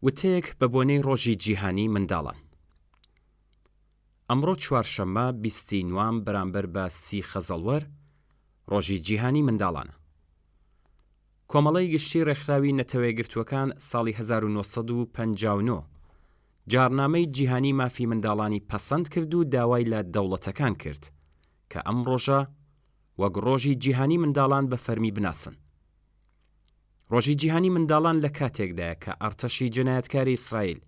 وتەیەک بە بۆنەی ڕۆژی جیهانی منداڵان. ئەمڕۆ چوارشەممە 20 نوام بەرامبەر بە 30 خەزەڵوەر ڕۆژی جیهانی منداڵانە. کۆمەڵەی گشتی ڕێکخراوی نەتەوەیەگرتووەکان ساڵی 1959 جارنامەی جیهانی مافی منداڵانی پەسەند کرد و داوای لە دەوڵەتەکان کرد کە ئەم ڕۆژە وەک ڕۆژی جیهانی منداڵان بە فەرمی بناسن. ڕۆژی جیهانی منداڵان لە کاتێکدایە کە ئەرتەشی جنایەتکاری ئیسرائیل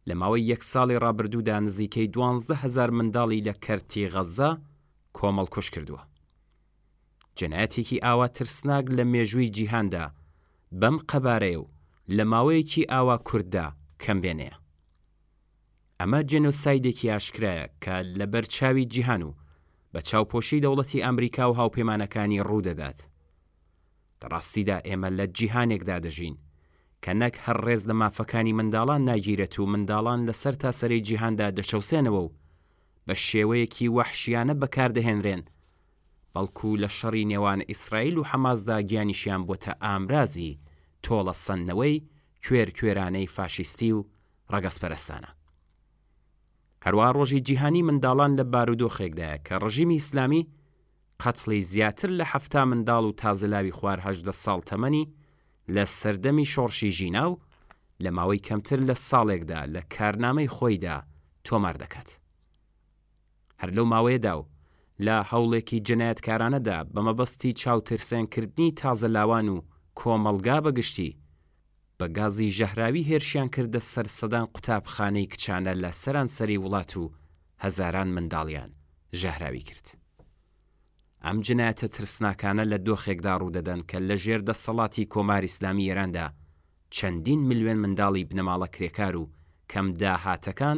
لە ماوەی یەک ساڵی ڕابردوودا نزیکەی 12,000 منداڵی لە کەرتی غەزە کۆمەڵکوژ کردووە. جنایەتێکی ئاوا ترسناک لە مێژووی جیهاندا بەم قەبارەیە و لە ماوەیەکی ئاوا کورددا کەم بێنەیە. ئەمە جێنۆسایدێکی ئاشکرایە کە لە بەرچاوی جیهان و بە چاوپۆشی دەوڵەتی ئەمریکا و هاوپەیمانەکانی ڕوودەدات. ڕاستیدا ئێمە لە جیهانێکدا دەژین کە نەک هەر ڕێز لە مافەکانی منداڵان ناگیرێت و منداڵان لەسەر تاسەرەی جیهاندا دەچەوسێنەوە و بە شێوەیەکی وەحشیانە بەکاردەهێنرێن، بەڵکو لە شەڕی نێوان ئیسرائیل و حەماسدا گیانیشیان بۆتە ئامرازی تۆڵە سەننەوەی کوێرانەی فاشیستی و ڕەگەزپەرستانە. هەروەها ڕۆژی جیهانی منداڵان لە بارودۆخێکدایە کە ڕژیمی ئیسلامی قەتڵی زیاتر لە 70 منداڵ و تازەلاوی خوار 18 ساڵ تەمەنی لە سەردەمی شۆڕشی ژینا و لە ماوەی کەمتر لە ساڵێکدا لە کارنامەی خۆیدا تۆمار دەکات. هەر لەو ماوەیەدا و لە هەوڵێکی جنایەتکارانەدا بە مەبەستی چاوترسێنکردنی تازەلاوان و کۆمەڵگا بەگشتی بە گازی ژەهراوی هێرشیان کردە سەر سەدان قوتابخانەی کچانە لە سەرانسەری وڵات و هەزاران منداڵیان ژەهراوی کرد. ئەم جنایەتە ترسناکانە لە دۆخێکدا ڕوودەدەن کە لە ژێر دەسەڵاتی کۆماری ئیسلامی ئێراندا چەندین ملیۆن منداڵی بنەماڵە کرێکار و کەم داهاتەکان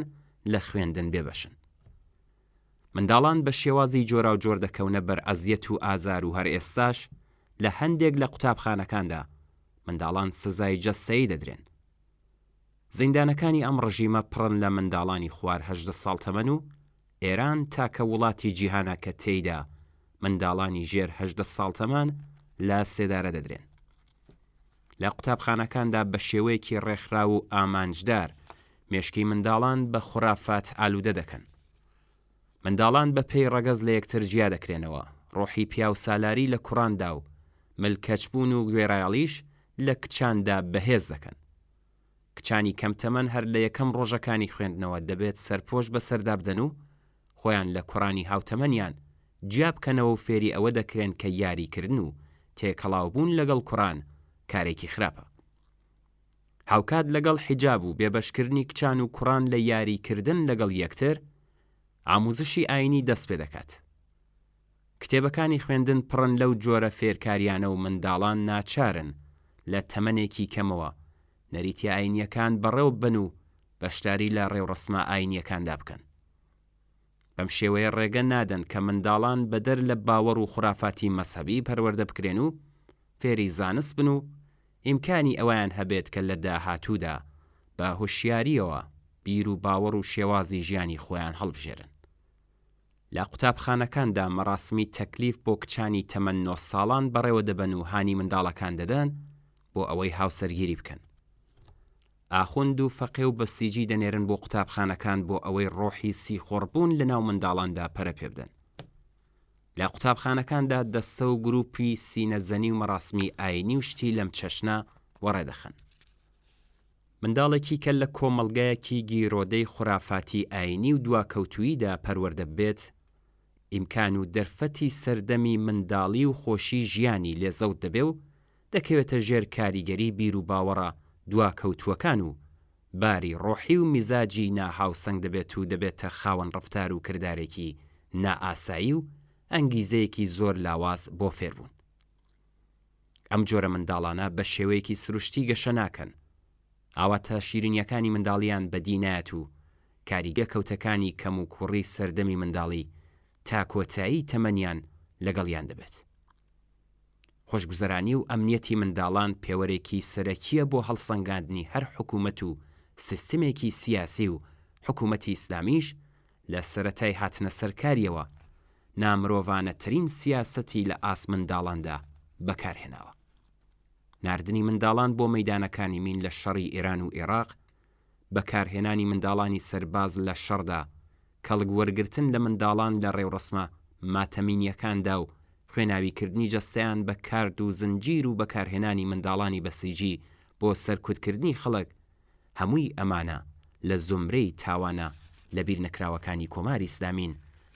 لە خوێندن بێبەشن. منداڵان بە شێوازی جۆرا و جۆر دەکەونە بەر ئەزیەت و ئازار و هەر ئێستاش لە هەندێک لە قوتابخانەکاندا منداڵان سزای جەستەیی دەدرێن. زیندانەکانی ئەم ڕژیمە پڕن لە منداڵانی خوار 18 ساڵ تەمەن و ئێران تاکە وڵاتی جیهانە کە تێیدا منداڵانی ژێر 18 ساڵ تەمان لە سێدارە دەدرێن. لە قوتابخانەکاندا بە شێوەیەکی ڕێکخراو و ئامانجدار مێشکی منداڵان بە خوڕافات ئالوودە دەکەن. منداڵان بە پێی ڕەگەز لە یەکتر جیا دەکرێنەوە، ڕۆحی پیا و سالاری لە کوڕاندا و ملکەچبوون و گوێڕایاڵیش لە کچاندا بەهێز دەکەن. کچانی کەم تەمەن هەر لە یەکەم ڕۆژەکانی خوێندنەوە دەبێت سەرپۆش بەسەردا بدەن و خۆیان لە کوڕانی هاوتەمەنیان جیا بکەنەوە و فێری ئەوە دەکرێن کە یاریکردن و تێکەڵاوبوون لەگەڵ کوڕان کارێکی خراپە. هاوکات لەگەڵ حیجاب و بێبەشکردنی کچان و کوڕان لە یاریکردن لەگەڵ یەکتر ئاموزشی ئاینی دەست پێ دەکات. کتێبەکانی خوێندن پڕن لەو جۆرە فێرکاریانە و منداڵان ناچارن لە تەمەنێکی کەمەوە نەریتی ئاینیەکان بەڕێو بن و بەشداری لە ڕێوڕسمە ئاینیەکاندا بکەن. بەم شێوەیە ڕێگە نادەن کە منداڵان بەدەر لە باوەڕ و خوڕافاتی مەسەبی پەروەردە بکرێن و فێری زانست بن و ئیمکانی ئەویان هەبێت کە لە داهاتوودا بە هوشیاریەوە بیر و باوەڕ و شێوازی ژیانی خۆیان هەڵبژێرن. لە قوتابخانەکاندا مەراسمی تەکلیف بۆ کچانی تەمەن 9 ساڵان بەڕێوە دەبەن و هانی منداڵەکان دەدەن بۆ ئەوەی هاوسەرگیری بکەن. ئاخوند و فەقێ و بەسیجی دەنێرن بۆ قوتابخانەکان بۆ ئەوەی ڕۆحی سیخۆڕبوون لە ناو منداڵاندا پەرە پێ بدەن. لە قوتابخانەکاندا دەستە و گروپی سینەزەنی و مەراسمی ئاینی و شتی لەم چەشنە وەڕێدەخەن. منداڵێکی کە لە کۆمەڵگایەکی گیرۆدەی خوڕافاتی ئاینی و دواکەوتوییدا پەروەردە بێت، ئیمکان و دەرفەتی سەردەمی منداڵی و خۆشی ژیانی لێزەوت دەبێ و دەکەوێتە ژێر کاریگەری بیر و باوەڕە دواکەوتووەکان و باری ڕۆحی و میزاجی ناهاوسەنگ دەبێت و دەبێتە خاوەن ڕەفتار و کردارێکی نائاسایی و ئەنگیزەیەکی زۆر لاواز بۆ فێربوون. ئەم جۆرە منداڵانە بە شێوەیەکی سروشتی گەشە ناکەن، ئاواتە شیرینیەکانی منداڵیان بە دینایەت و کاریگە کەوتەکانی کەم و کوڕی سەردەمی منداڵی تا کۆتایی تەمەنیان لەگەڵیان دەبێت. خۆشگوزەرانی و ئەمنیەتی منداڵان پێوەرێکی سەرەکیە بۆ هەڵسەنگاندنی هەر حکوومەت و سیستمێکی سیاسی و حکوومەتی ئیسلامیش لە سەرەتای هاتنە سەرکاریەوە نامرۆڤانەترین سیاسەتی لە ئاس منداڵاندا بەکارهێناوە. ناردنی منداڵان بۆ مەیدانەکانی مین لە شەڕی ئێران و عێراق، بەکارهێنانی منداڵانی سەرباز لە شەڕدا، کەڵک وەرگرتن لە منداڵان لە ڕێوڕسمە ماتەمینیەکاندا و خوێناویکردنی جەستەیان بە کارد و زنجیر و بەکارهێنانی منداڵانی بەسیجی بۆ سەرکوتکردنی خەڵک، هەمووی ئەمانە لە زومرەی تاوانە لە بیر نەکراوەکانی کۆماری ئیسلامین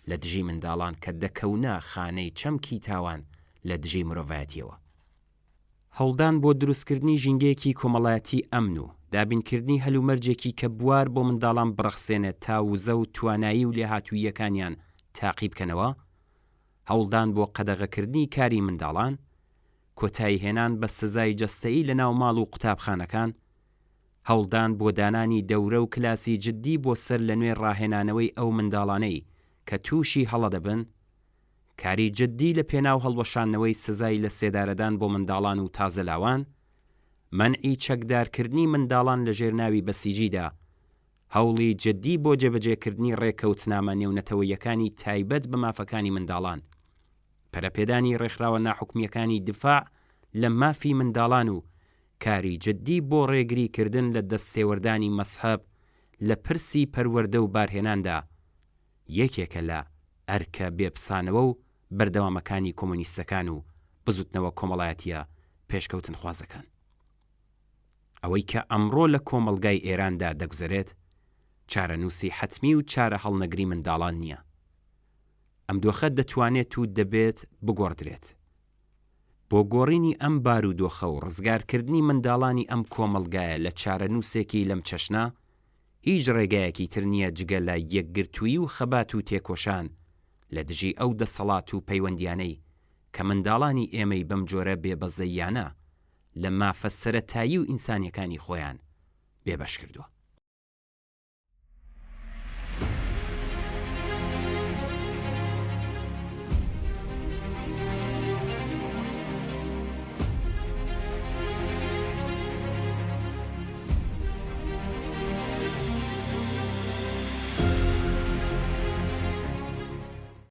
لە دژی منداڵان کە دەکەونە خانەی چەمکی تاوان لە دژی مرۆڤایەتیەوە. هەوڵدان بۆ دروستکردنی ژینگەیەکی کۆمەڵایەتی ئەمن و دابینکردنی هەلومەرجێکی کە بوار بۆ منداڵان بڕەخسێنێت تا وزە و توانایی و لێهاتوویەکانیان تاقی بکەنەوە، هەوڵدان بۆ قەدەغەکردنی کاری منداڵان، کۆتایی هێنان بە سزای جەستەیی لە ناو ماڵ و قوتابخانەکان، هەوڵدان بۆ دانانی دەورە و کلاسی جددی بۆ سەر لە نوێ ڕاهێنانەوەی ئەو منداڵانەی کە تووشی هەڵە دەبن، کاری جددی لە پێناو هەڵوەشانەوەی سزای لە سێدارەدان بۆ منداڵان و تازەلاوان، مەنعی چەکدارکردنی منداڵان لە ژێرناوی بەسیجیدا، هەوڵی جددی بۆ جێبەجێکردنی ڕێکەوتنامە نێونەتەوەیەکانی تایبەت بە مافەکانی منداڵان، پەرەپێدانی ڕێکخراوە ناحوکمیەکانی دفاع لە مافی منداڵان و کاری جددی بۆ ڕێگریکردن لە دەستێوەردانی مەسحەب لە پرسی پەروەردە و بارهێناندا، یەکێکە لە ئەرکە بێپسانەوە و بەردەوامەکانی کۆمۆنیستەکان و بزوتنەوە کۆمەڵایەتیە پێشکەوتن خوازەکان. ئەوەی کە ئەمڕۆ لە کۆمەڵگای ئێراندا دەگوزارێت چارەنووسی حتمی و چارە هەڵنەگری منداڵان نییە. ئەم دۆخە دەتوانێت و دەبێت بگۆڕدرێت. بۆ گۆڕینی ئەم بارودۆخە و ڕزگارکردنی منداڵانی ئەم کۆمەڵگایە لە چارەنووسێکی لەم چەشنا، هیچ ڕێگایەکی تر نییە جگە لە یەکگرتووی و خەبات و تێکۆشان لە دژی ئەو دەسەڵات و پەیوەندیانەی کە منداڵانی ئێمەی بەم جۆرە بێبەزەیانە لە مافە سەرەتایی و ئینسانیەکانی خۆیان بێبەش کردووە.